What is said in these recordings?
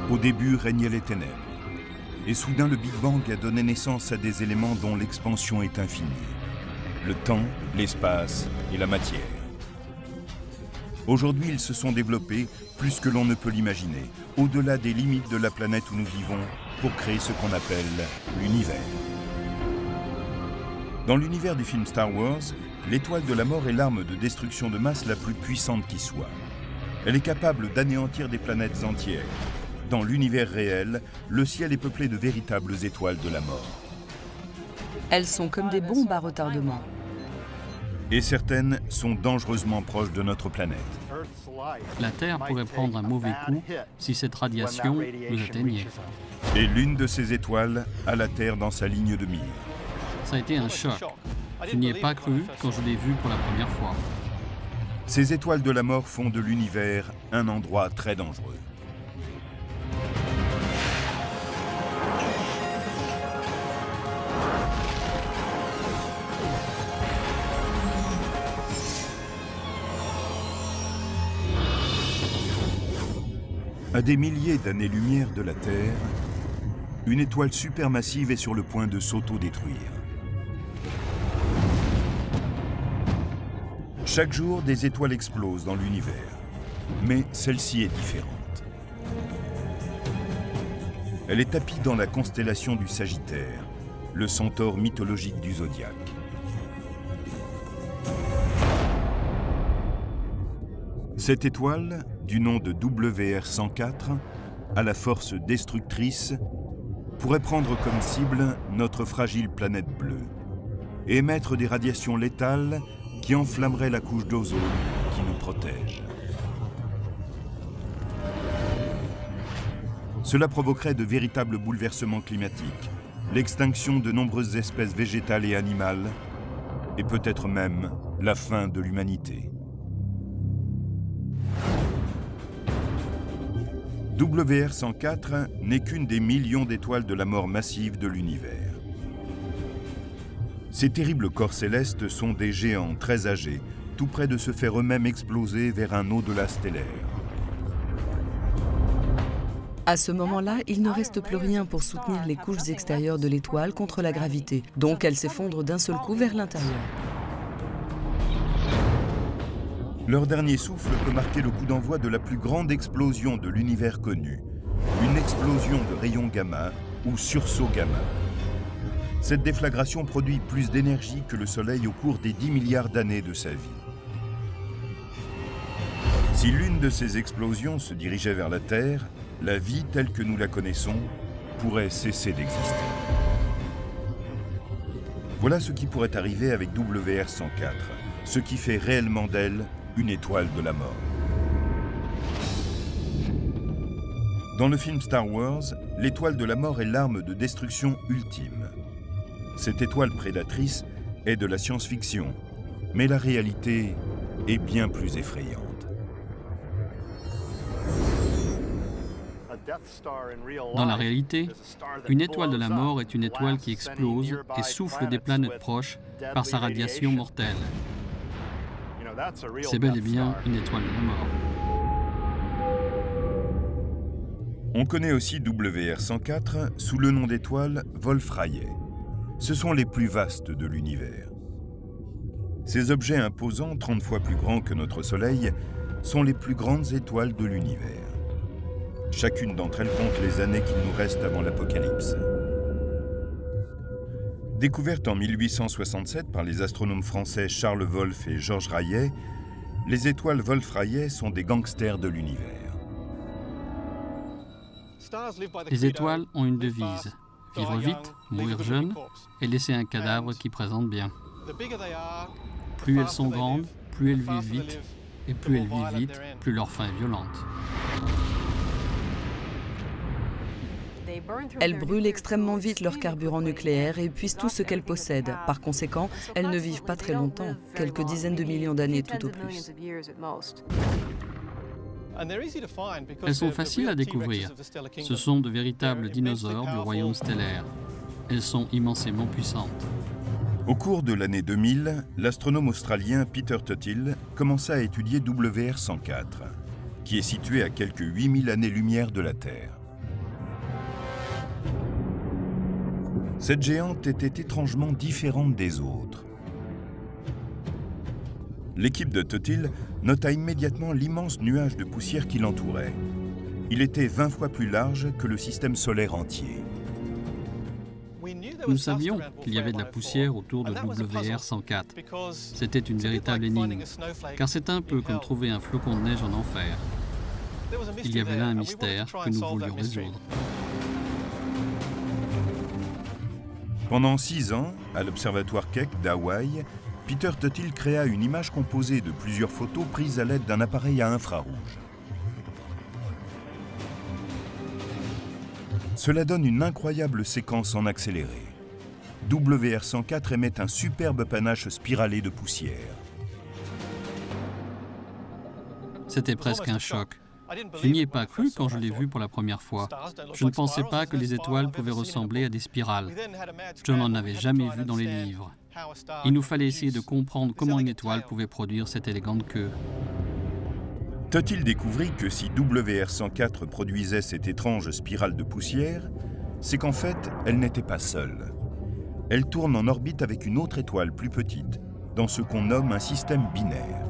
Au début régnaient les ténèbres. Et soudain, le Big Bang a donné naissance à des éléments dont l'expansion est infinie. Le temps, l'espace et la matière. Aujourd'hui, ils se sont développés plus que l'on ne peut l'imaginer, au-delà des limites de la planète où nous vivons, pour créer ce qu'on appelle l'univers. Dans l'univers du film Star Wars, l'étoile de la mort est l'arme de destruction de masse la plus puissante qui soit. Elle est capable d'anéantir des planètes entières. Dans l'univers réel, le ciel est peuplé de véritables étoiles de la mort. Elles sont comme des bombes à retardement. Et certaines sont dangereusement proches de notre planète. La Terre pourrait prendre un mauvais coup si cette radiation nous atteignait. Et l'une de ces étoiles a la Terre dans sa ligne de mire. Ça a été un choc. Je n'y ai pas cru quand je l'ai vu pour la première fois. Ces étoiles de la mort font de l'univers un endroit très dangereux. À des milliers d'années-lumière de la Terre, une étoile supermassive est sur le point de s'auto-détruire. Chaque jour, des étoiles explosent dans l'univers, mais celle-ci est différente. Elle est tapie dans la constellation du Sagittaire, le centaure mythologique du zodiaque. Cette étoile, du nom de WR104, à la force destructrice, pourrait prendre comme cible notre fragile planète bleue et émettre des radiations létales qui enflammeraient la couche d'ozone qui nous protège. Cela provoquerait de véritables bouleversements climatiques, l'extinction de nombreuses espèces végétales et animales, et peut-être même la fin de l'humanité. WR104 n'est qu'une des millions d'étoiles de la mort massive de l'univers. Ces terribles corps célestes sont des géants très âgés, tout près de se faire eux-mêmes exploser vers un au-delà stellaire. À ce moment-là, il ne reste plus rien pour soutenir les couches extérieures de l'étoile contre la gravité, donc elle s'effondre d'un seul coup vers l'intérieur. Leur dernier souffle peut marquer le coup d'envoi de la plus grande explosion de l'univers connu, une explosion de rayons gamma ou sursaut gamma. Cette déflagration produit plus d'énergie que le Soleil au cours des 10 milliards d'années de sa vie. Si l'une de ces explosions se dirigeait vers la Terre, la vie telle que nous la connaissons pourrait cesser d'exister. Voilà ce qui pourrait arriver avec WR104, ce qui fait réellement d'elle une étoile de la mort. Dans le film Star Wars, l'étoile de la mort est l'arme de destruction ultime. Cette étoile prédatrice est de la science-fiction, mais la réalité est bien plus effrayante. Dans la réalité, une étoile de la mort est une étoile qui explose et souffle des planètes proches par sa radiation mortelle. C'est bel et bien une étoile de la mort. On connaît aussi WR104 sous le nom d'étoile Wolf-Rayet. Ce sont les plus vastes de l'univers. Ces objets imposants, 30 fois plus grands que notre Soleil, sont les plus grandes étoiles de l'univers. Chacune d'entre elles compte les années qu'il nous reste avant l'apocalypse. Découvertes en 1867 par les astronomes français Charles Wolf et Georges Rayet, les étoiles Wolf-Rayet sont des gangsters de l'univers. Les étoiles ont une devise: vivre vite, mourir jeune et laisser un cadavre qui présente bien. Plus elles sont grandes, plus elles vivent vite, et plus elles vivent vite, plus leur fin est violente. Elles brûlent extrêmement vite leur carburant nucléaire et épuisent tout ce qu'elles possèdent. Par conséquent, elles ne vivent pas très longtemps, quelques dizaines de millions d'années tout au plus. Elles sont faciles à découvrir. Ce sont de véritables dinosaures du royaume stellaire. Elles sont immensément puissantes. Au cours de l'année 2000, l'astronome australien Peter Tuthill commença à étudier WR104, qui est situé à quelques 8000 années-lumière de la Terre. Cette géante était étrangement différente des autres. L'équipe de Totil nota immédiatement l'immense nuage de poussière qui l'entourait. Il était 20 fois plus large que le système solaire entier. Nous savions qu'il y avait de la poussière autour de WR104. C'était une véritable énigme, car c'est un peu comme trouver un flocon de neige en enfer. Il y avait là un mystère que nous voulions résoudre. Pendant 6 ans, à l'observatoire Keck d'Hawaï, Peter Totil créa une image composée de plusieurs photos prises à l'aide d'un appareil à infrarouge. Cela donne une incroyable séquence en accéléré. WR104 émet un superbe panache spiralé de poussière. C'était presque un choc. Je n'y ai pas cru quand je l'ai vu pour la première fois. Je ne pensais pas que les étoiles pouvaient ressembler à des spirales. Je n'en avais jamais vu dans les livres. Il nous fallait essayer de comprendre comment une étoile pouvait produire cette élégante queue. Totil découvrit que si WR104 produisait cette étrange spirale de poussière, c'est qu'en fait, elle n'était pas seule. Elle tourne en orbite avec une autre étoile plus petite, dans ce qu'on nomme un système binaire.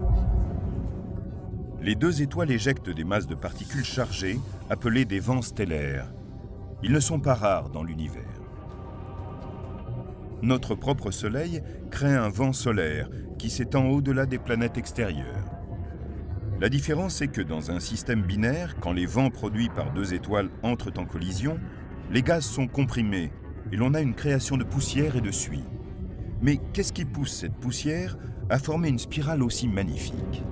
Les deux étoiles éjectent des masses de particules chargées, appelées des vents stellaires. Ils ne sont pas rares dans l'univers. Notre propre Soleil crée un vent solaire qui s'étend au-delà des planètes extérieures. La différence est que dans un système binaire, quand les vents produits par deux étoiles entrent en collision, les gaz sont comprimés et l'on a une création de poussière et de suie. Mais qu'est-ce qui pousse cette poussière à former une spirale aussi magnifique ?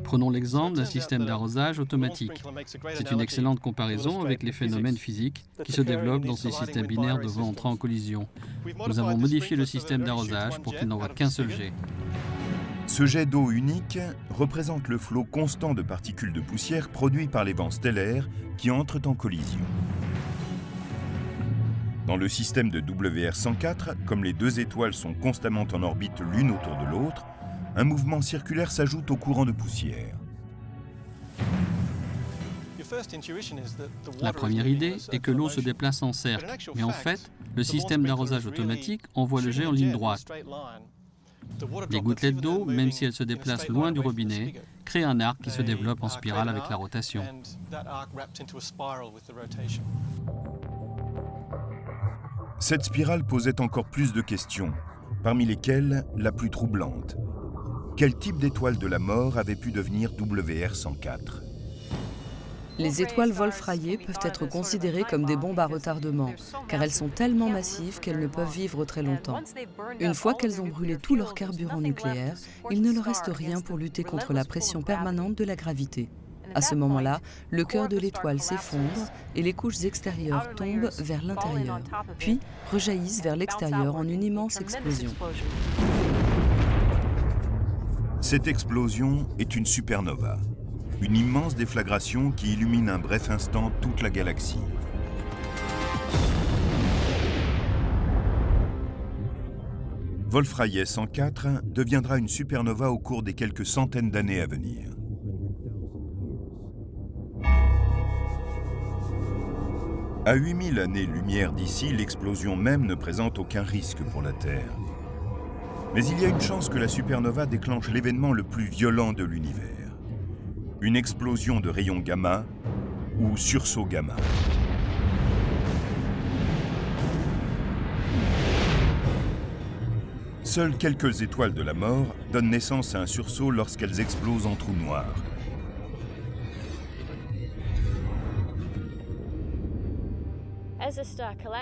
Prenons l'exemple d'un système d'arrosage automatique. C'est une excellente comparaison avec les phénomènes physiques qui se développent dans ces systèmes binaires de vents entrant en collision. Nous avons modifié le système d'arrosage pour qu'il n'envoie qu'un seul jet. Ce jet d'eau unique représente le flot constant de particules de poussière produit par les vents stellaires qui entrent en collision. Dans le système de WR104, comme les deux étoiles sont constamment en orbite l'une autour de l'autre, un mouvement circulaire s'ajoute au courant de poussière. La première idée est que l'eau se déplace en cercle, mais en fait, le système d'arrosage automatique envoie le jet en ligne droite. Les gouttelettes d'eau, même si elles se déplacent loin du robinet, créent un arc qui se développe en spirale avec la rotation. Cette spirale posait encore plus de questions, parmi lesquelles la plus troublante. Quel type d'étoile de la mort avait pu devenir WR104 ? Les étoiles Wolf-Rayet peuvent être considérées comme des bombes à retardement, car elles sont tellement massives qu'elles ne peuvent vivre très longtemps. Une fois qu'elles ont brûlé tout leur carburant nucléaire, il ne leur reste rien pour lutter contre la pression permanente de la gravité. À ce moment-là, le cœur de l'étoile s'effondre et les couches extérieures tombent vers l'intérieur, puis rejaillissent vers l'extérieur en une immense explosion. Cette explosion est une supernova, une immense déflagration qui illumine un bref instant toute la galaxie. Wolf-Rayet 104 deviendra une supernova au cours des quelques centaines d'années à venir. À 8000 années-lumière d'ici, l'explosion même ne présente aucun risque pour la Terre. Mais il y a une chance que la supernova déclenche l'événement le plus violent de l'univers. Une explosion de rayons gamma ou sursaut gamma. Seules quelques étoiles de la mort donnent naissance à un sursaut lorsqu'elles explosent en trous noirs.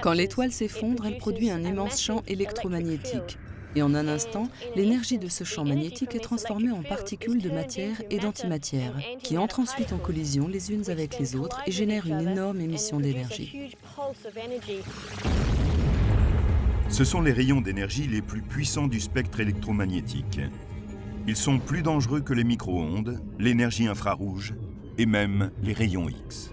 Quand l'étoile s'effondre, elle produit un immense champ électromagnétique. Et en un instant, l'énergie de ce champ magnétique est transformée en particules de matière et d'antimatière, qui entrent ensuite en collision les unes avec les autres et génèrent une énorme émission d'énergie. Ce sont les rayons d'énergie les plus puissants du spectre électromagnétique. Ils sont plus dangereux que les micro-ondes, l'énergie infrarouge et même les rayons X.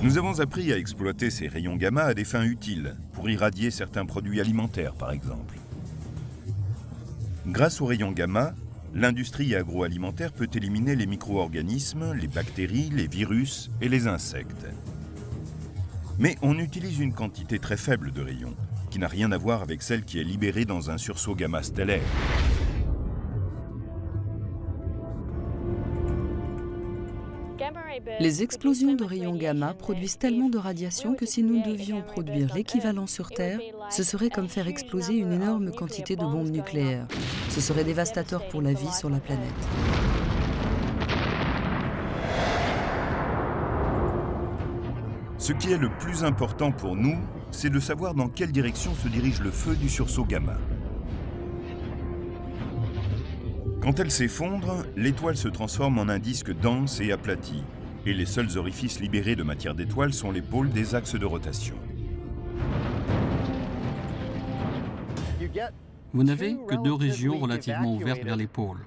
Nous avons appris à exploiter ces rayons gamma à des fins utiles, pour irradier certains produits alimentaires par exemple. Grâce aux rayons gamma, l'industrie agroalimentaire peut éliminer les micro-organismes, les bactéries, les virus et les insectes. Mais on utilise une quantité très faible de rayons, qui n'a rien à voir avec celle qui est libérée dans un sursaut gamma stellaire. Les explosions de rayons gamma produisent tellement de radiation que si nous devions produire l'équivalent sur Terre, ce serait comme faire exploser une énorme quantité de bombes nucléaires. Ce serait dévastateur pour la vie sur la planète. Ce qui est le plus important pour nous, c'est de savoir dans quelle direction se dirige le feu du sursaut gamma. Quand elle s'effondre, l'étoile se transforme en un disque dense et aplati, et les seuls orifices libérés de matière d'étoile sont les pôles des axes de rotation. Vous n'avez que deux régions relativement ouvertes vers les pôles.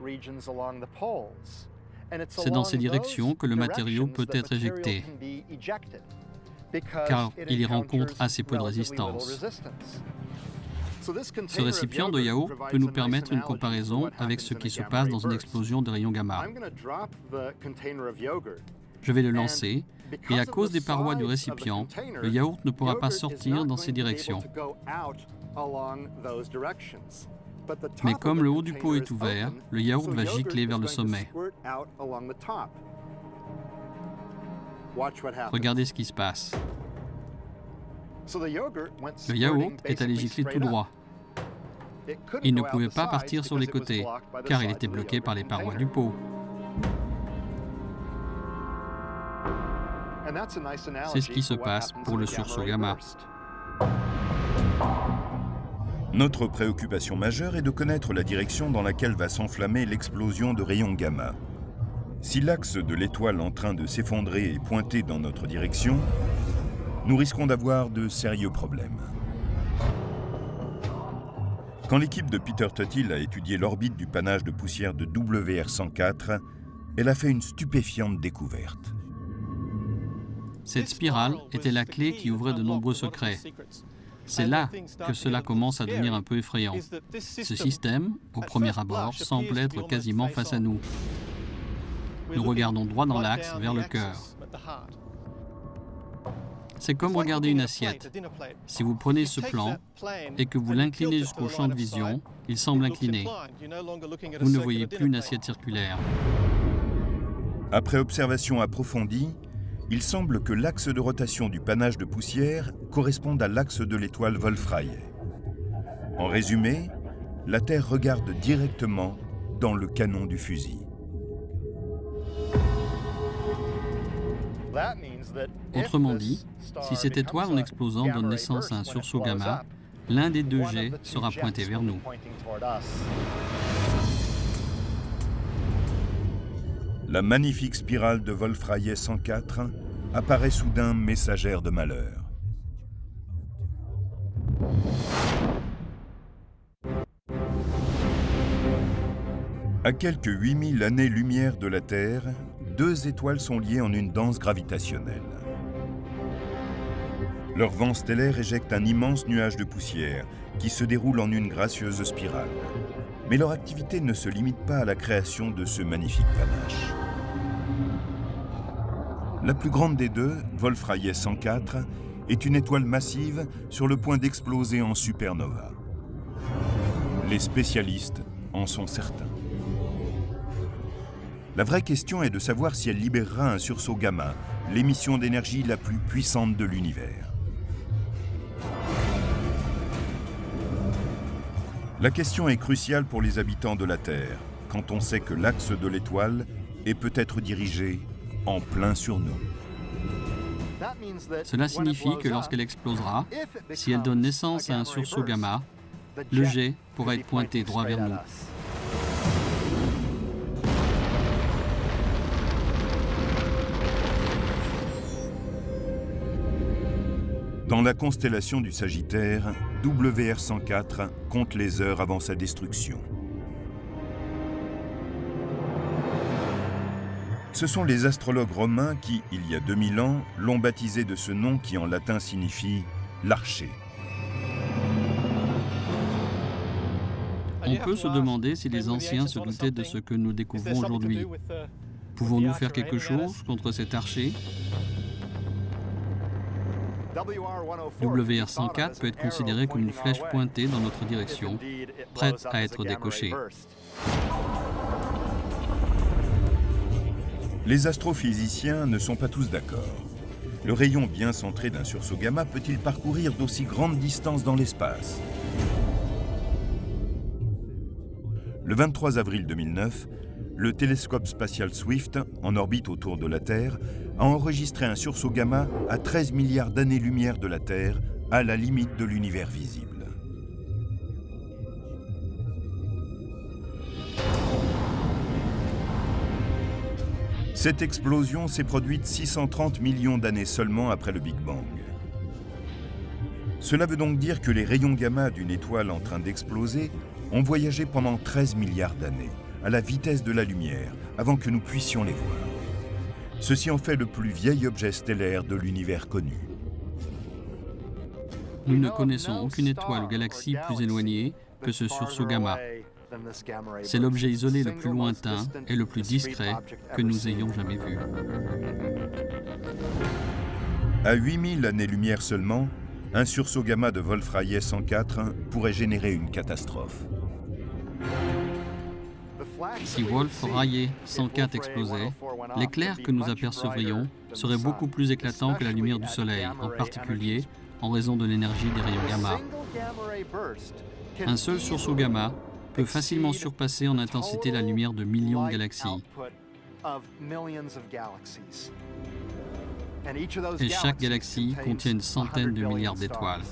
C'est dans ces directions que le matériau peut être éjecté, car il y rencontre assez peu de résistance. Ce récipient de yaourt peut nous permettre une comparaison avec ce qui se passe dans une explosion de rayons gamma. Je vais le lancer, et à cause des parois du récipient, le yaourt ne pourra pas sortir dans ces directions. Mais comme le haut du pot est ouvert, le yaourt va gicler vers le sommet. Regardez ce qui se passe. Le yaourt est allé gicler tout droit. Il ne pouvait pas partir sur les côtés, car il était bloqué par les parois du pot. C'est ce qui se passe pour le sursaut gamma. Notre préoccupation majeure est de connaître la direction dans laquelle va s'enflammer l'explosion de rayons gamma. Si l'axe de l'étoile en train de s'effondrer est pointé dans notre direction, nous risquons d'avoir de sérieux problèmes. Quand l'équipe de Peter Tuthill a étudié l'orbite du panache de poussière de WR104, elle a fait une stupéfiante découverte. Cette spirale était la clé qui ouvrait de nombreux secrets. C'est là que cela commence à devenir un peu effrayant. Ce système, au premier abord, semble être quasiment face à nous. Nous regardons droit dans l'axe, vers le cœur. C'est comme regarder une assiette. Si vous prenez ce plan et que vous l'inclinez jusqu'au champ de vision, il semble incliné. Vous ne voyez plus une assiette circulaire. Après observation approfondie, il semble que l'axe de rotation du panache de poussière corresponde à l'axe de l'étoile Wolf-Rayet. En résumé, la Terre regarde directement dans le canon du fusil. Autrement dit, si cette étoile en explosant donne naissance à un sursaut gamma, l'un des deux jets sera pointé vers nous. La magnifique spirale de Wolf-Rayet 104 apparaît soudain messagère de malheur. À quelques 8000 années-lumière de la Terre, deux étoiles sont liées en une danse gravitationnelle. Leur vent stellaire éjecte un immense nuage de poussière qui se déroule en une gracieuse spirale. Mais leur activité ne se limite pas à la création de ce magnifique panache. La plus grande des deux, Wolf-Rayet 104, est une étoile massive sur le point d'exploser en supernova. Les spécialistes en sont certains. La vraie question est de savoir si elle libérera un sursaut gamma, l'émission d'énergie la plus puissante de l'univers. La question est cruciale pour les habitants de la Terre, quand on sait que l'axe de l'étoile est peut-être dirigé en plein sur nous. Cela signifie que lorsqu'elle explosera, si elle donne naissance à un sursaut gamma, le jet pourra être pointé droit vers nous. Dans la constellation du Sagittaire, WR104 compte les heures avant sa destruction. Ce sont les astrologues romains qui, il y a 2000 ans, l'ont baptisé de ce nom qui en latin signifie « l'archer ». On peut se demander si les anciens se doutaient de ce que nous découvrons aujourd'hui. Pouvons-nous faire quelque chose contre cet archer? WR-104 peut être considéré comme une flèche pointée dans notre direction, prête à être décochée. Les astrophysiciens ne sont pas tous d'accord. Le rayon bien centré d'un sursaut gamma peut-il parcourir d'aussi grandes distances dans l'espace? Le 23 avril 2009, le télescope spatial Swift, en orbite autour de la Terre, a enregistré un sursaut gamma à 13 milliards d'années-lumière de la Terre, à la limite de l'univers visible. Cette explosion s'est produite 630 millions d'années seulement après le Big Bang. Cela veut donc dire que les rayons gamma d'une étoile en train d'exploser ont voyagé pendant 13 milliards d'années, à la vitesse de la lumière, avant que nous puissions les voir. Ceci en fait le plus vieil objet stellaire de l'univers connu. Nous ne connaissons aucune étoile ou galaxie plus éloignée que ce sursaut gamma. C'est l'objet isolé le plus lointain et le plus discret que nous ayons jamais vu. À 8000 années-lumière seulement, un sursaut gamma de Wolf-Rayet 104 pourrait générer une catastrophe. Si Wolf-Rayet 104 explosait, l'éclair que nous apercevrions serait beaucoup plus éclatant que la lumière du Soleil, en particulier en raison de l'énergie des rayons gamma. Un seul sursaut gamma peut facilement surpasser en intensité la lumière de millions de galaxies. Et chaque galaxie contient une centaine de milliards d'étoiles.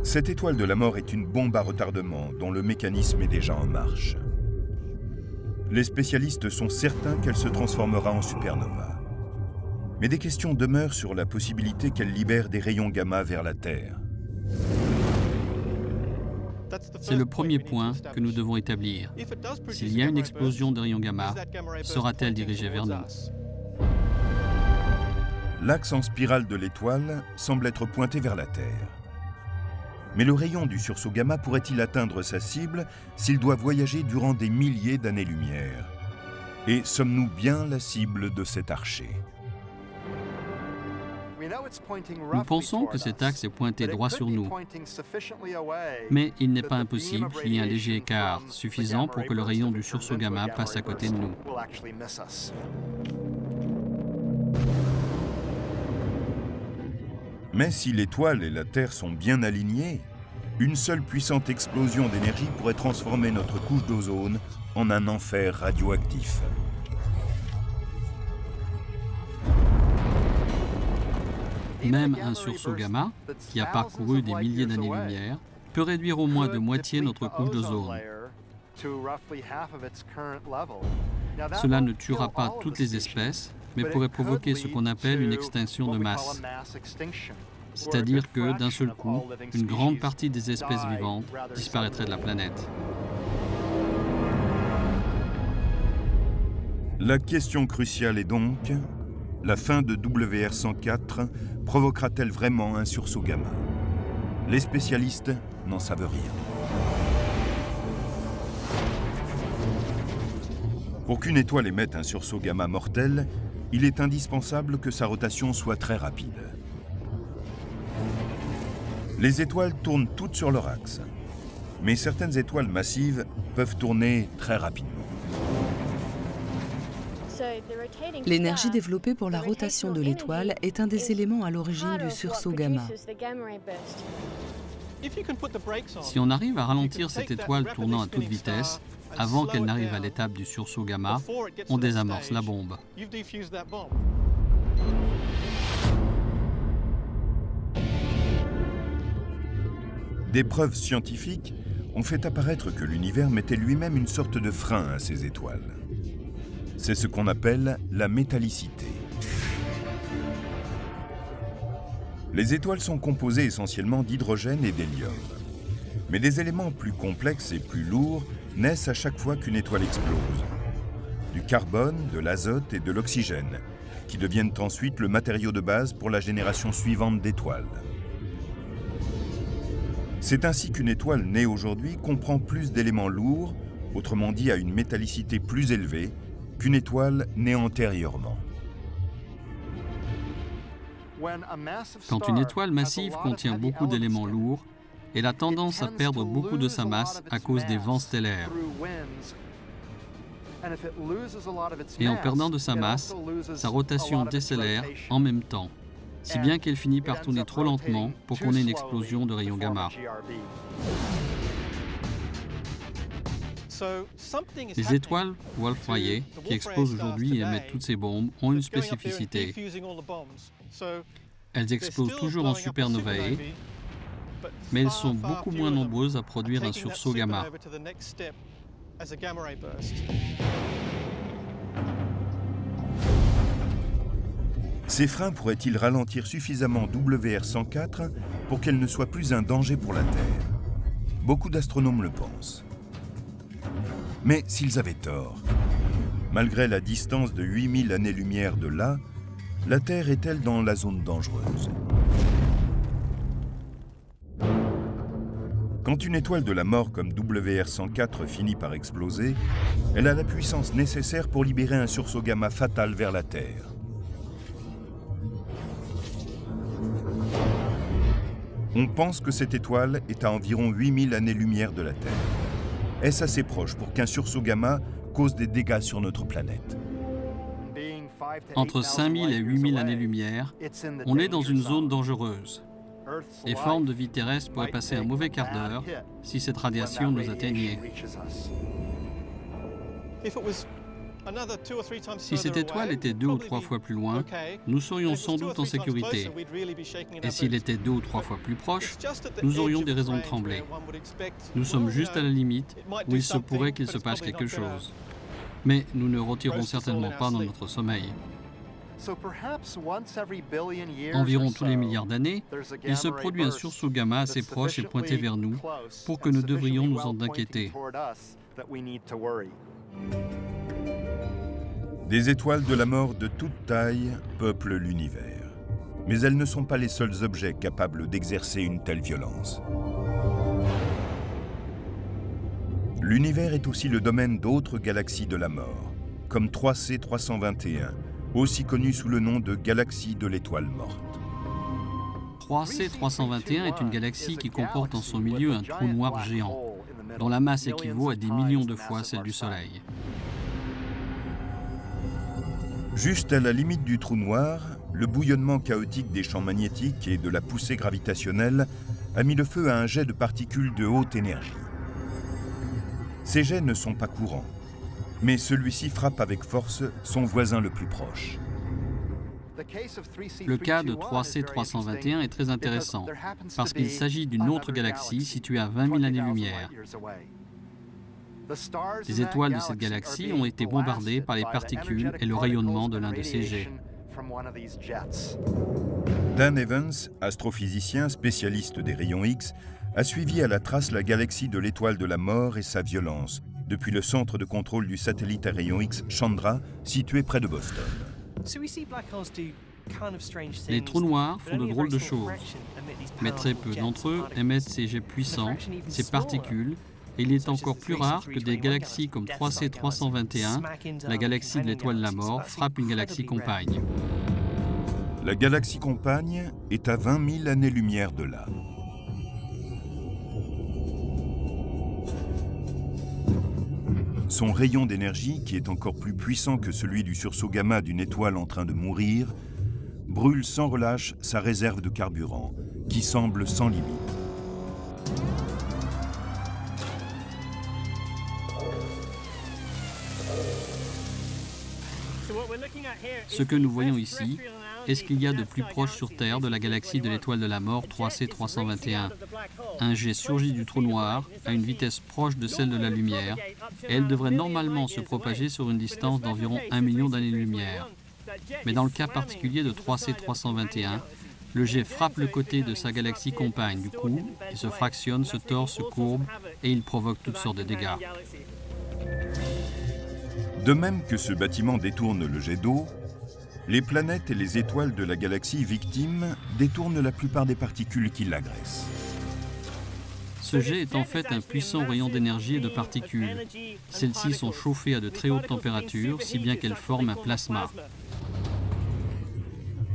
Cette étoile de la mort est une bombe à retardement dont le mécanisme est déjà en marche. Les spécialistes sont certains qu'elle se transformera en supernova. Mais des questions demeurent sur la possibilité qu'elle libère des rayons gamma vers la Terre. C'est le premier point que nous devons établir. S'il y a une explosion de rayons gamma, sera-t-elle dirigée vers nous? L'axe en spirale de l'étoile semble être pointé vers la Terre. Mais le rayon du sursaut gamma pourrait-il atteindre sa cible s'il doit voyager durant des milliers d'années-lumière? Et sommes-nous bien la cible de cet archer? Nous pensons que cet axe est pointé droit sur nous, mais il n'est pas impossible qu'il y ait un léger écart, suffisant pour que le rayon du sursaut gamma passe à côté de nous. Mais si l'étoile et la Terre sont bien alignées, une seule puissante explosion d'énergie pourrait transformer notre couche d'ozone en un enfer radioactif. Même un sursaut gamma, qui a parcouru des milliers d'années-lumière, peut réduire au moins de moitié notre couche d'ozone. Cela ne tuera pas toutes les espèces, mais pourrait provoquer ce qu'on appelle une extinction de masse. C'est-à-dire que, d'un seul coup, une grande partie des espèces vivantes disparaîtrait de la planète. La question cruciale est donc, la fin de WR-104 provoquera-t-elle vraiment un sursaut gamma? Les spécialistes n'en savent rien. Pour qu'une étoile émette un sursaut gamma mortel, il est indispensable que sa rotation soit très rapide. Les étoiles tournent toutes sur leur axe, mais certaines étoiles massives peuvent tourner très rapidement. L'énergie développée pour la rotation de l'étoile est un des éléments à l'origine du sursaut gamma. Si on arrive à ralentir cette étoile tournant à toute vitesse, avant qu'elle n'arrive à l'étape du sursaut gamma, on désamorce la bombe. Des preuves scientifiques ont fait apparaître que l'univers mettait lui-même une sorte de frein à ces étoiles. C'est ce qu'on appelle la métallicité. Les étoiles sont composées essentiellement d'hydrogène et d'hélium. Mais des éléments plus complexes et plus lourds naissent à chaque fois qu'une étoile explose. Du carbone, de l'azote et de l'oxygène, qui deviennent ensuite le matériau de base pour la génération suivante d'étoiles. C'est ainsi qu'une étoile née aujourd'hui comprend plus d'éléments lourds, autrement dit à une métallicité plus élevée, qu'une étoile née antérieurement. Quand une étoile massive contient beaucoup d'éléments lourds, elle a tendance à perdre beaucoup de sa masse à cause des vents stellaires. Et en perdant de sa masse, sa rotation décélère en même temps, si bien qu'elle finit par tourner trop lentement pour qu'on ait une explosion de rayons gamma. Les étoiles Wolf-Rayet, qui explosent aujourd'hui et émettent toutes ces bombes, ont une spécificité. Elles explosent toujours en supernovae, mais elles sont beaucoup moins nombreuses à produire un sursaut gamma. Ces freins pourraient-ils ralentir suffisamment WR104 pour qu'elle ne soit plus un danger pour la Terre? Beaucoup d'astronomes le pensent. Mais s'ils avaient tort, malgré la distance de 8000 années-lumière de là, la Terre est-elle dans la zone dangereuse? Quand une étoile de la mort comme WR104 finit par exploser, elle a la puissance nécessaire pour libérer un sursaut gamma fatal vers la Terre. On pense que cette étoile est à environ 8000 années-lumière de la Terre. Est-ce assez proche pour qu'un sursaut gamma cause des dégâts sur notre planète? Entre 5000 et 8000 années-lumière, on est dans une zone dangereuse. Les formes de vie terrestre pourraient passer un mauvais quart d'heure si cette radiation nous atteignait. Si cette étoile était 2 ou 3 fois plus loin, nous serions sans doute en sécurité. Et s'il était 2 ou 3 fois plus proche, nous aurions des raisons de trembler. Nous sommes juste à la limite où il se pourrait qu'il se passe quelque chose. Mais nous ne retirerons certainement pas dans notre sommeil. Environ tous les milliards d'années, il se produit un sursaut gamma assez proche et pointé vers nous pour que nous devrions nous en inquiéter. Des étoiles de la mort de toute taille peuplent l'univers. Mais elles ne sont pas les seuls objets capables d'exercer une telle violence. L'univers est aussi le domaine d'autres galaxies de la mort, comme 3C 321, aussi connue sous le nom de galaxie de l'étoile morte. 3C 321 est une galaxie qui comporte en son milieu un trou noir géant, dont la masse équivaut à des millions de fois celle du Soleil. Juste à la limite du trou noir, le bouillonnement chaotique des champs magnétiques et de la poussée gravitationnelle a mis le feu à un jet de particules de haute énergie. Ces jets ne sont pas courants, mais celui-ci frappe avec force son voisin le plus proche. Le cas de 3C 321 est très intéressant, parce qu'il s'agit d'une autre galaxie située à 20 000 années-lumière. Les étoiles de cette galaxie ont été bombardées par les particules et le rayonnement de l'un de ces jets. Dan Evans, astrophysicien spécialiste des rayons X, a suivi à la trace la galaxie de l'étoile de la mort et sa violence, depuis le centre de contrôle du satellite à rayons X Chandra, situé près de Boston. Les trous noirs font de drôles de choses, mais très peu d'entre eux émettent ces jets puissants, ces particules, et il est encore plus rare que des galaxies comme 3C 321, la galaxie de l'étoile de la mort, frappent une galaxie compagne. La galaxie compagne est à 20 000 années-lumière de là. Son rayon d'énergie, qui est encore plus puissant que celui du sursaut gamma d'une étoile en train de mourir, brûle sans relâche sa réserve de carburant, qui semble sans limite. Ce que nous voyons ici est ce qu'il y a de plus proche sur Terre de la galaxie de l'étoile de la mort 3C 321. Un jet surgit du trou noir à une vitesse proche de celle de la lumière et elle devrait normalement se propager sur une distance d'environ 1 million d'années-lumière. Mais dans le cas particulier de 3C 321, le jet frappe le côté de sa galaxie compagne du coup, il se fractionne, se tord, se courbe et il provoque toutes sortes de dégâts. De même que ce bâtiment détourne le jet d'eau, les planètes et les étoiles de la galaxie victime détournent la plupart des particules qui l'agressent. Ce jet est en fait un puissant rayon d'énergie et de particules. Celles-ci sont chauffées à de très hautes températures, si bien qu'elles forment un plasma.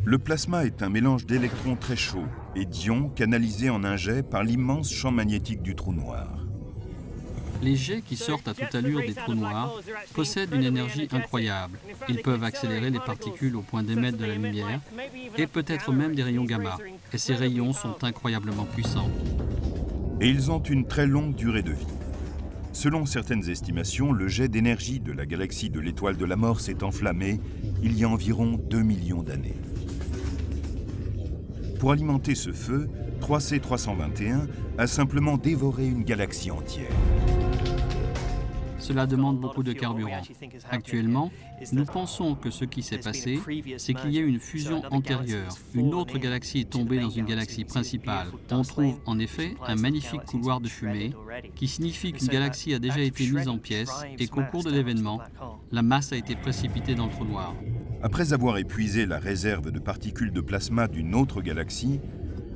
Le plasma est un mélange d'électrons très chauds et d'ions canalisés en un jet par l'immense champ magnétique du trou noir. Les jets qui sortent à toute allure des trous noirs possèdent une énergie incroyable. Ils peuvent accélérer les particules au point d'émettre de la lumière et peut-être même des rayons gamma. Et ces rayons sont incroyablement puissants. Et ils ont une très longue durée de vie. Selon certaines estimations, le jet d'énergie de la galaxie de l'étoile de la mort s'est enflammé il y a environ 2 millions d'années. Pour alimenter ce feu, 3C321 a simplement dévoré une galaxie entière. Cela demande beaucoup de carburant. Actuellement, nous pensons que ce qui s'est passé, c'est qu'il y a eu une fusion antérieure. Une autre galaxie est tombée dans une galaxie principale. On trouve en effet un magnifique couloir de fumée qui signifie qu'une galaxie a déjà été mise en pièces et qu'au cours de l'événement, la masse a été précipitée dans le trou noir. Après avoir épuisé la réserve de particules de plasma d'une autre galaxie,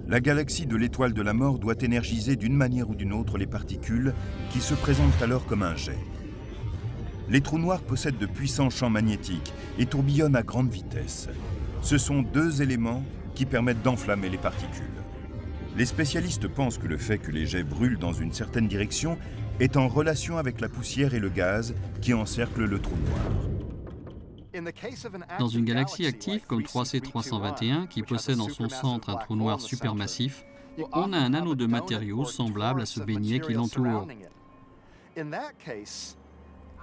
la galaxie de l'étoile de la mort doit énergiser d'une manière ou d'une autre les particules qui se présentent alors comme un jet. Les trous noirs possèdent de puissants champs magnétiques et tourbillonnent à grande vitesse. Ce sont deux éléments qui permettent d'enflammer les particules. Les spécialistes pensent que le fait que les jets brûlent dans une certaine direction est en relation avec la poussière et le gaz qui encerclent le trou noir. Dans une galaxie active comme 3C321, qui possède en son centre un trou noir supermassif, on a un anneau de matériaux semblable à ce beignet qui l'entoure.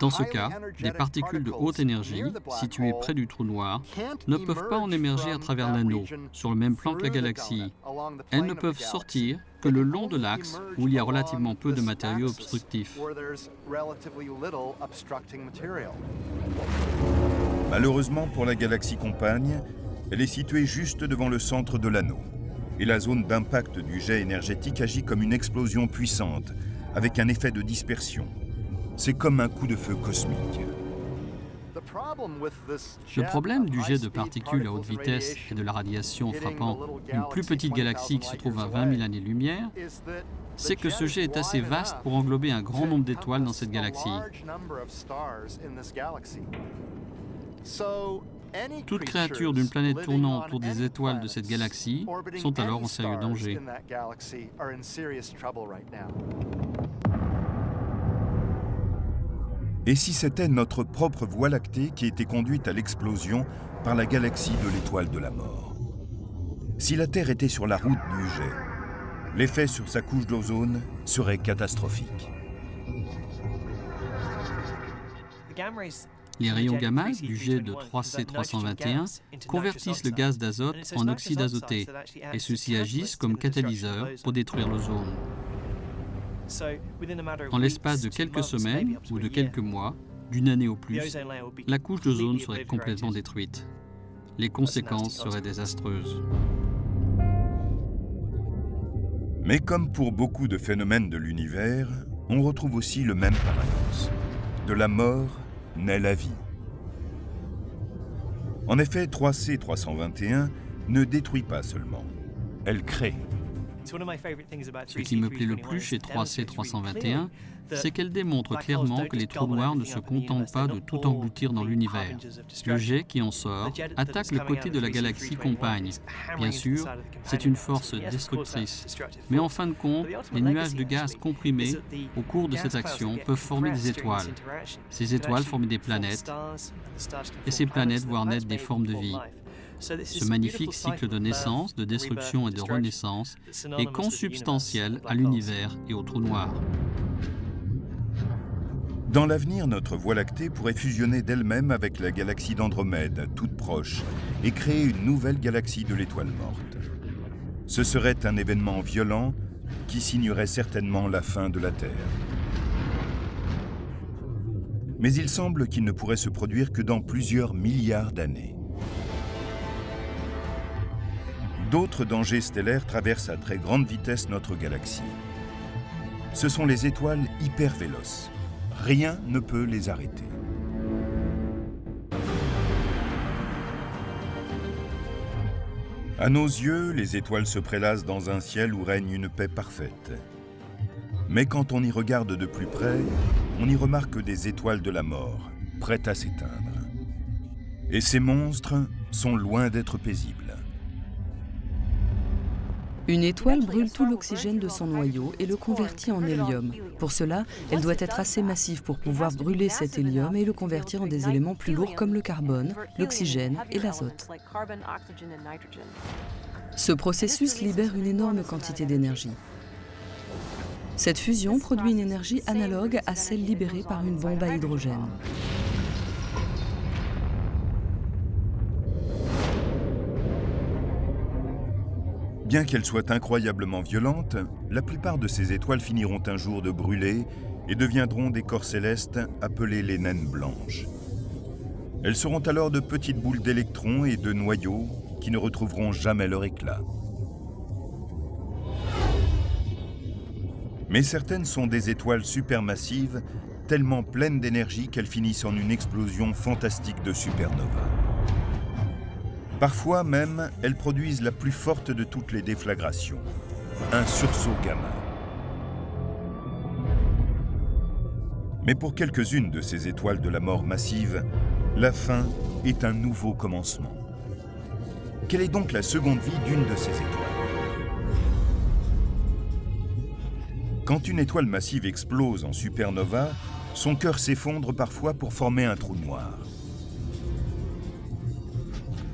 Dans ce cas, des particules de haute énergie, situées près du trou noir, ne peuvent pas en émerger à travers l'anneau, sur le même plan que la galaxie. Elles ne peuvent sortir que le long de l'axe où il y a relativement peu de matériaux obstructifs. Malheureusement pour la galaxie compagne, elle est située juste devant le centre de l'anneau. Et la zone d'impact du jet énergétique agit comme une explosion puissante, avec un effet de dispersion. C'est comme un coup de feu cosmique. Le problème du jet de particules à haute vitesse et de la radiation frappant une plus petite galaxie qui se trouve à 20 000 années-lumière, c'est que ce jet est assez vaste pour englober un grand nombre d'étoiles dans cette galaxie. Toutes créatures d'une planète tournant autour des étoiles de cette galaxie sont alors en sérieux danger. Et si c'était notre propre Voie lactée qui était conduite à l'explosion par la galaxie de l'étoile de la mort? Si la Terre était sur la route du jet, l'effet sur sa couche d'ozone serait catastrophique. Les rayons gamma du jet de 3C321 convertissent le gaz d'azote en oxyde azoté et ceux-ci agissent comme catalyseurs pour détruire l'ozone. En l'espace de quelques semaines ou de quelques mois, d'une année au plus, la couche d'ozone serait complètement détruite. Les conséquences seraient désastreuses. Mais comme pour beaucoup de phénomènes de l'univers, on retrouve aussi le même paradoxe. De la mort naît la vie. En effet, 3C321 ne détruit pas seulement, elle crée. Ce qui me plaît le plus chez 3C321, c'est qu'elle démontre clairement que les trous noirs ne se contentent pas de tout engloutir dans l'univers. Le jet qui en sort attaque le côté de la galaxie compagne. Bien sûr, c'est une force destructrice. Mais en fin de compte, les nuages de gaz comprimés au cours de cette action peuvent former des étoiles. Ces étoiles forment des planètes, et ces planètes voient naître des formes de vie. Ce magnifique cycle de naissance, de destruction et de renaissance est consubstantiel à l'univers et au trou noir. Dans l'avenir, notre Voie lactée pourrait fusionner d'elle-même avec la galaxie d'Andromède, toute proche, et créer une nouvelle galaxie de l'étoile morte. Ce serait un événement violent qui signerait certainement la fin de la Terre. Mais il semble qu'il ne pourrait se produire que dans plusieurs milliards d'années. D'autres dangers stellaires traversent à très grande vitesse notre galaxie. Ce sont les étoiles hyper véloces. Rien ne peut les arrêter. À nos yeux, les étoiles se prélassent dans un ciel où règne une paix parfaite. Mais quand on y regarde de plus près, on y remarque des étoiles de la mort, prêtes à s'éteindre. Et ces monstres sont loin d'être paisibles. Une étoile brûle tout l'oxygène de son noyau et le convertit en hélium. Pour cela, elle doit être assez massive pour pouvoir brûler cet hélium et le convertir en des éléments plus lourds comme le carbone, l'oxygène et l'azote. Ce processus libère une énorme quantité d'énergie. Cette fusion produit une énergie analogue à celle libérée par une bombe à hydrogène. Bien qu'elles soient incroyablement violentes, la plupart de ces étoiles finiront un jour de brûler et deviendront des corps célestes appelés les naines blanches. Elles seront alors de petites boules d'électrons et de noyaux qui ne retrouveront jamais leur éclat. Mais certaines sont des étoiles supermassives, tellement pleines d'énergie qu'elles finissent en une explosion fantastique de supernova. Parfois même, elles produisent la plus forte de toutes les déflagrations, un sursaut gamma. Mais pour quelques-unes de ces étoiles de la mort massive, la fin est un nouveau commencement. Quelle est donc la seconde vie d'une de ces étoiles? Quand une étoile massive explose en supernova, son cœur s'effondre parfois pour former un trou noir.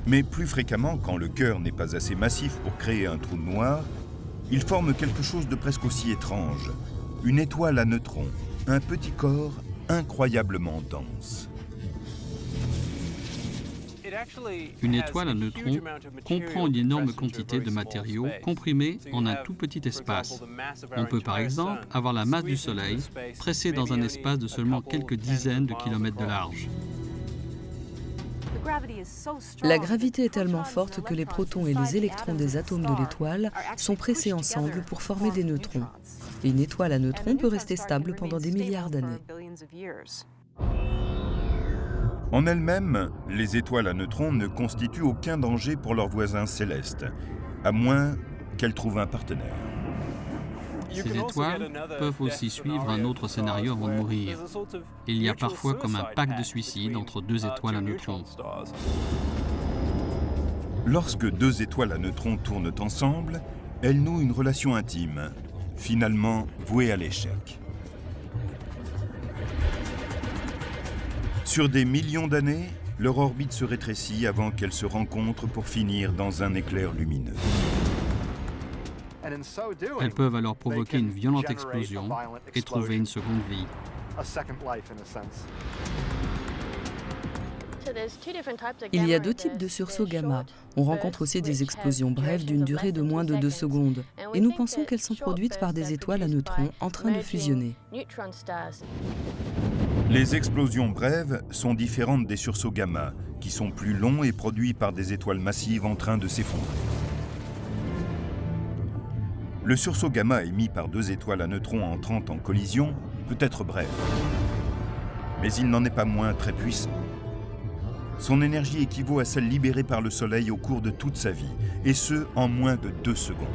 Mais plus fréquemment, quand le cœur n'est pas assez massif pour créer un trou noir, il forme quelque chose de presque aussi étrange, une étoile à neutrons, un petit corps incroyablement dense. Une étoile à neutrons comprend une énorme quantité de matériaux comprimés en un tout petit espace. On peut par exemple avoir la masse du Soleil pressée dans un espace de seulement quelques dizaines de kilomètres de large. La gravité est tellement forte que les protons et les électrons des atomes de l'étoile sont pressés ensemble pour former des neutrons. Et une étoile à neutrons peut rester stable pendant des milliards d'années. En elles-mêmes, les étoiles à neutrons ne constituent aucun danger pour leurs voisins célestes, à moins qu'elles trouvent un partenaire. Ces étoiles peuvent aussi suivre un autre scénario avant de mourir. Il y a parfois comme un pacte de suicide entre deux étoiles à neutrons. Lorsque deux étoiles à neutrons tournent ensemble, elles nouent une relation intime, finalement vouée à l'échec. Sur des millions d'années, leur orbite se rétrécit avant qu'elles se rencontrent pour finir dans un éclair lumineux. Elles peuvent alors provoquer une violente explosion et trouver une seconde vie. Il y a deux types de sursauts gamma. On rencontre aussi des explosions brèves d'une durée de moins de 2 secondes. Et nous pensons qu'elles sont produites par des étoiles à neutrons en train de fusionner. Les explosions brèves sont différentes des sursauts gamma, qui sont plus longs et produits par des étoiles massives en train de s'effondrer. Le sursaut gamma émis par deux étoiles à neutrons entrant en collision peut être bref, mais il n'en est pas moins très puissant. Son énergie équivaut à celle libérée par le Soleil au cours de toute sa vie, et ce, en moins de 2 secondes.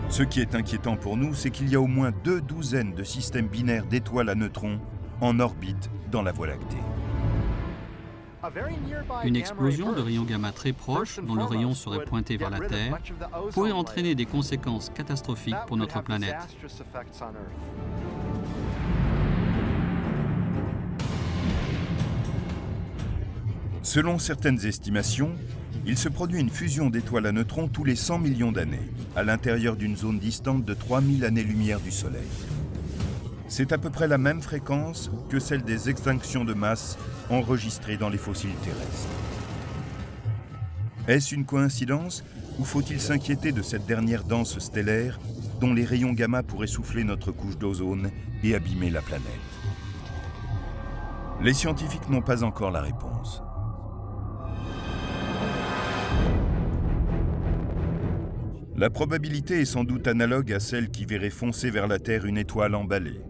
Ce qui est inquiétant pour nous, c'est qu'il y a au moins 2 douzaines de systèmes binaires d'étoiles à neutrons en orbite dans la Voie lactée. Une explosion de rayons gamma très proche, dont le rayon serait pointé vers la Terre, pourrait entraîner des conséquences catastrophiques pour notre planète. Selon certaines estimations, il se produit une fusion d'étoiles à neutrons tous les 100 millions d'années, à l'intérieur d'une zone distante de 3000 années-lumière du Soleil. C'est à peu près la même fréquence que celle des extinctions de masse enregistrées dans les fossiles terrestres. Est-ce une coïncidence ou faut-il s'inquiéter de cette dernière danse stellaire dont les rayons gamma pourraient souffler notre couche d'ozone et abîmer la planète? Les scientifiques n'ont pas encore la réponse. La probabilité est sans doute analogue à celle qui verrait foncer vers la Terre une étoile emballée.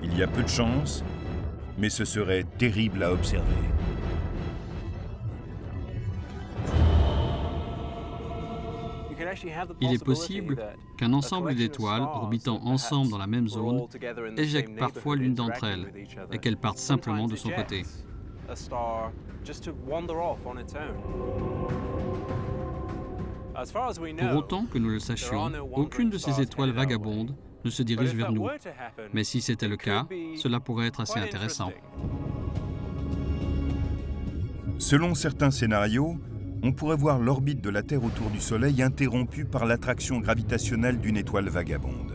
Il y a peu de chance, mais ce serait terrible à observer. Il est possible qu'un ensemble d'étoiles orbitant ensemble dans la même zone éjectent parfois l'une d'entre elles et qu'elles partent simplement de son côté. Pour autant que nous le sachions, aucune de ces étoiles vagabondes ne se dirige vers nous. Mais si c'était le cas, cela pourrait être assez intéressant. Selon certains scénarios, on pourrait voir l'orbite de la Terre autour du Soleil interrompue par l'attraction gravitationnelle d'une étoile vagabonde.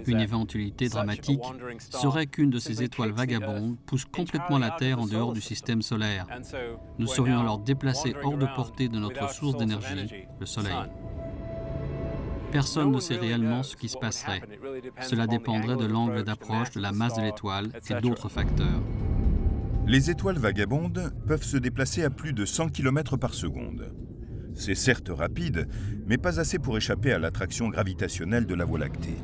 Une éventualité dramatique serait qu'une de ces étoiles vagabondes pousse complètement la Terre en dehors du système solaire. Nous serions alors déplacés hors de portée de notre source d'énergie, le Soleil. Personne ne sait réellement ce qui se passerait. Cela dépendrait de l'angle d'approche, de la masse de l'étoile et d'autres facteurs. Les étoiles vagabondes peuvent se déplacer à plus de 100 km par seconde. C'est certes rapide, mais pas assez pour échapper à l'attraction gravitationnelle de la Voie lactée.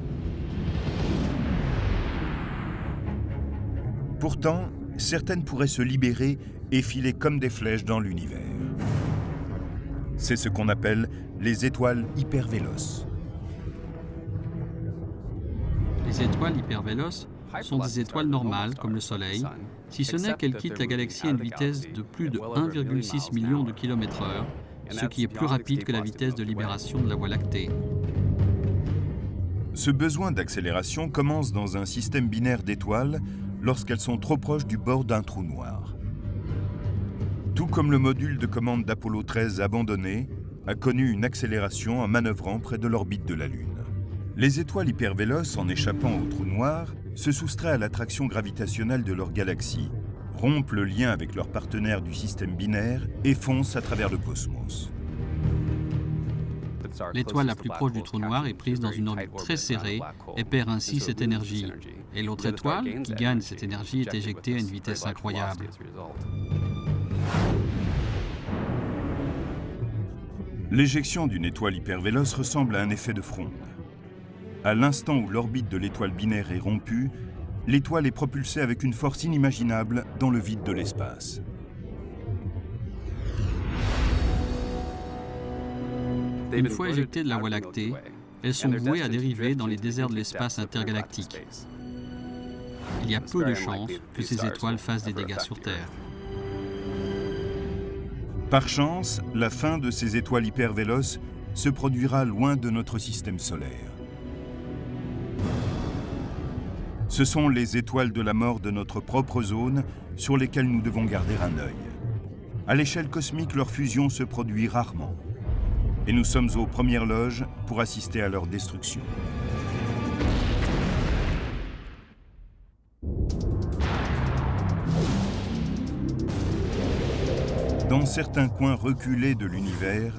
Pourtant, certaines pourraient se libérer et filer comme des flèches dans l'univers. C'est ce qu'on appelle les étoiles hypervéloces. Les étoiles hypervéloces sont des étoiles normales, comme le Soleil, si ce n'est qu'elles quittent la galaxie à une vitesse de plus de 1,6 million de km/h, ce qui est plus rapide que la vitesse de libération de la Voie lactée. Ce besoin d'accélération commence dans un système binaire d'étoiles lorsqu'elles sont trop proches du bord d'un trou noir. Tout comme le module de commande d'Apollo 13 abandonné a connu une accélération en manœuvrant près de l'orbite de la Lune. Les étoiles hypervéloces, en échappant au trou noir, se soustraient à l'attraction gravitationnelle de leur galaxie, rompent le lien avec leurs partenaires du système binaire et foncent à travers le cosmos. L'étoile la plus proche du trou noir est prise dans une orbite très serrée et perd ainsi cette énergie. Et l'autre étoile, qui gagne cette énergie, est éjectée à une vitesse incroyable. L'éjection d'une étoile hypervéloce ressemble à un effet de fronde. À l'instant où l'orbite de l'étoile binaire est rompue, l'étoile est propulsée avec une force inimaginable dans le vide de l'espace. Une fois éjectées de la Voie lactée, elles sont vouées à dériver dans les déserts de l'espace intergalactique. Il y a peu de chances que ces étoiles fassent des dégâts sur Terre. Par chance, la fin de ces étoiles hypervéloces se produira loin de notre système solaire. Ce sont les étoiles de la mort de notre propre zone sur lesquelles nous devons garder un œil. À l'échelle cosmique, leur fusion se produit rarement. Et nous sommes aux premières loges pour assister à leur destruction. Dans certains coins reculés de l'univers,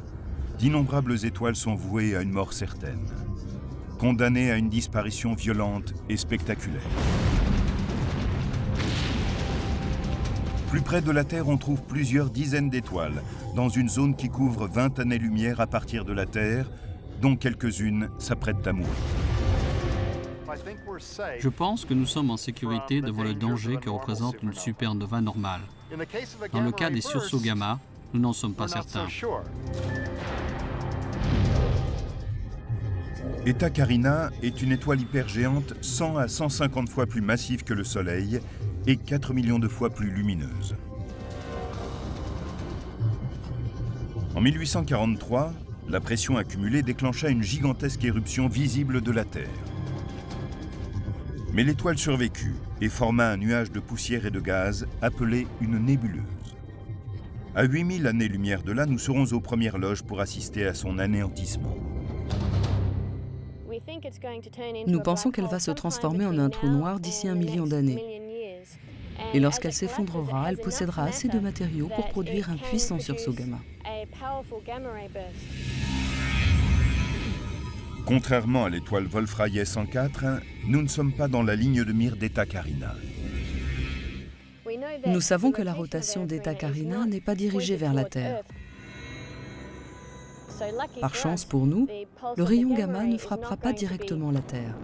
d'innombrables étoiles sont vouées à une mort certaine, condamnées à une disparition violente et spectaculaire. Plus près de la Terre, on trouve plusieurs dizaines d'étoiles, dans une zone qui couvre 20 années-lumière à partir de la Terre, dont quelques-unes s'apprêtent à mourir. Je pense que nous sommes en sécurité devant le danger que représente une supernova normale. Dans le cas des sursauts gamma, nous n'en sommes pas certains. Eta Carina est une étoile hypergéante 100 à 150 fois plus massive que le Soleil et 4 millions de fois plus lumineuse. En 1843, la pression accumulée déclencha une gigantesque éruption visible de la Terre. Mais l'étoile survécut et forma un nuage de poussière et de gaz appelé une nébuleuse. À 8000 années-lumière de là, nous serons aux premières loges pour assister à son anéantissement. Nous pensons qu'elle va se transformer en un trou noir d'ici 1 million d'années. Et lorsqu'elle s'effondrera, elle possédera assez de matériaux pour produire un puissant sursaut gamma. Contrairement à l'étoile Wolf-Rayet 104, nous ne sommes pas dans la ligne de mire d'Eta Carina. Nous savons que la rotation d'Eta Carina n'est pas dirigée vers la Terre. Par chance pour nous, le rayon gamma ne frappera pas directement la Terre.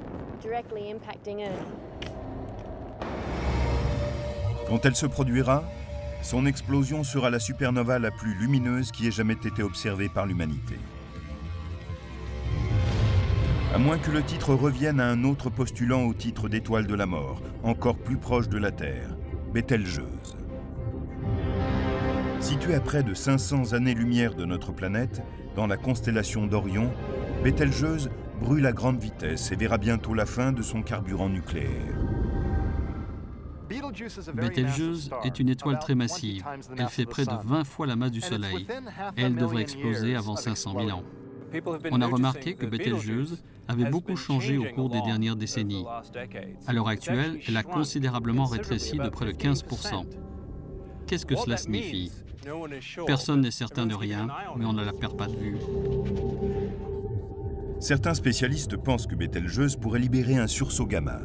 Quand elle se produira, Son explosion sera la supernova la plus lumineuse qui ait jamais été observée par l'humanité. À moins que le titre revienne à un autre postulant au titre d'étoile de la mort, encore plus proche de la Terre, Bételgeuse. Située à près de 500 années-lumière de notre planète, dans la constellation d'Orion, Bételgeuse brûle à grande vitesse et verra bientôt la fin de son carburant nucléaire. Bételgeuse est une étoile très massive. Elle fait près de 20 fois la masse du Soleil et elle devrait exploser avant 500 000 ans. On a remarqué que Bételgeuse avait beaucoup changé au cours des dernières décennies. À l'heure actuelle, elle a considérablement rétréci de près de 15%. Qu'est-ce que cela signifie? Personne n'est certain de rien, mais on ne la perd pas de vue. Certains spécialistes pensent que Bételgeuse pourrait libérer un sursaut gamma.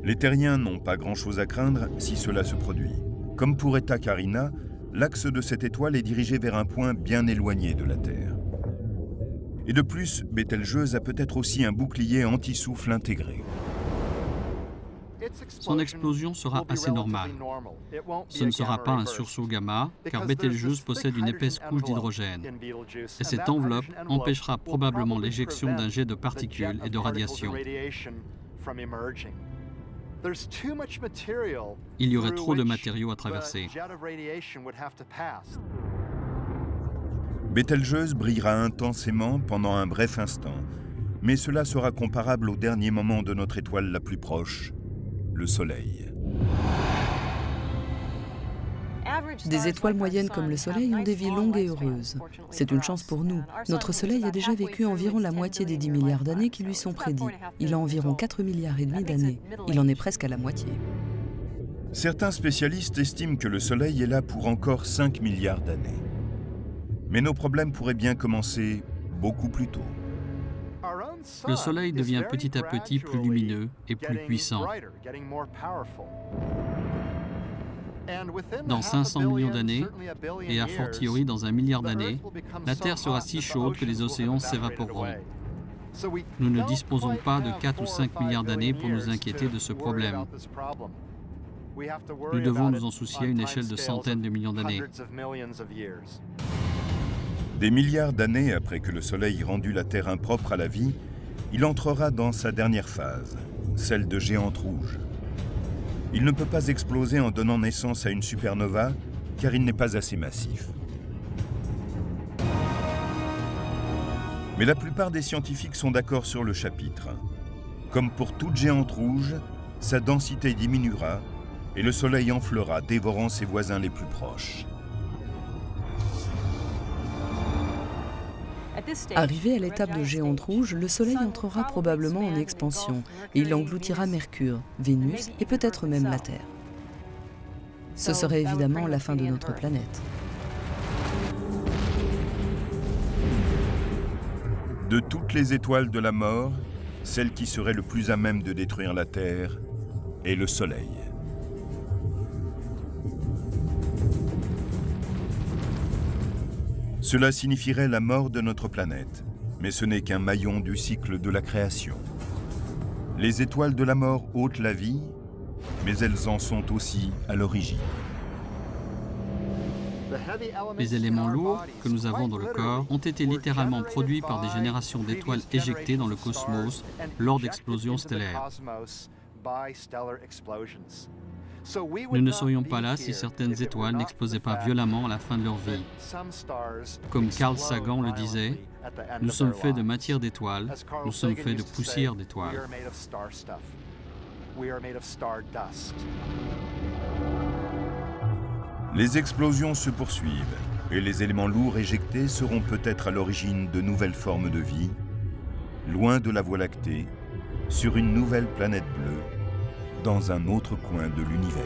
Les terriens n'ont pas grand-chose à craindre si cela se produit. Comme pour Eta Carina, l'axe de cette étoile est dirigé vers un point bien éloigné de la Terre. Et de plus, Bételgeuse a peut-être aussi un bouclier anti-souffle intégré. Son explosion sera assez normale. Ce ne sera pas un sursaut gamma, car Bételgeuse possède une épaisse couche d'hydrogène. Et cette enveloppe empêchera probablement l'éjection d'un jet de particules et de radiation. Il y aurait trop de matériaux à traverser. Bételgeuse brillera intensément pendant un bref instant, mais cela sera comparable au dernier moment de notre étoile la plus proche, le Soleil. Des étoiles moyennes comme le Soleil ont des vies longues et heureuses. C'est une chance pour nous. Notre Soleil a déjà vécu environ la moitié des 10 milliards d'années qui lui sont prédits. Il a environ 4,5 milliards d'années. Il en est presque à la moitié. Certains spécialistes estiment que le Soleil est là pour encore 5 milliards d'années. Mais nos problèmes pourraient bien commencer beaucoup plus tôt. Le Soleil devient petit à petit plus lumineux et plus puissant. Dans 500 millions d'années, et a fortiori dans 1 milliard d'années, la Terre sera si chaude que les océans s'évaporeront. Nous ne disposons pas de 4 ou 5 milliards d'années pour nous inquiéter de ce problème. Nous devons nous en soucier à une échelle de centaines de millions d'années. Des milliards d'années après que le Soleil ait rendu la Terre impropre à la vie, il entrera dans sa dernière phase, celle de géante rouge. Il ne peut pas exploser en donnant naissance à une supernova, car il n'est pas assez massif. Mais la plupart des scientifiques sont d'accord sur le chapitre. Comme pour toute géante rouge, sa densité diminuera et le Soleil enflera, dévorant ses voisins les plus proches. Arrivé à l'étape de géante rouge, le Soleil entrera probablement en expansion et il engloutira Mercure, Vénus et peut-être même la Terre. Ce serait évidemment la fin de notre planète. De toutes les étoiles de la mort, celle qui serait le plus à même de détruire la Terre est le Soleil. Cela signifierait la mort de notre planète, mais ce n'est qu'un maillon du cycle de la création. Les étoiles de la mort ôtent la vie, mais elles en sont aussi à l'origine. Les éléments lourds que nous avons dans le corps ont été littéralement produits par des générations d'étoiles éjectées dans le cosmos lors d'explosions stellaires. Nous ne serions pas là si certaines étoiles n'explosaient pas violemment à la fin de leur vie. Comme Carl Sagan le disait, nous sommes faits de matière d'étoiles, nous sommes faits de poussière d'étoiles. Les explosions se poursuivent et les éléments lourds éjectés seront peut-être à l'origine de nouvelles formes de vie, loin de la Voie lactée, sur une nouvelle planète bleue, dans un autre coin de l'univers.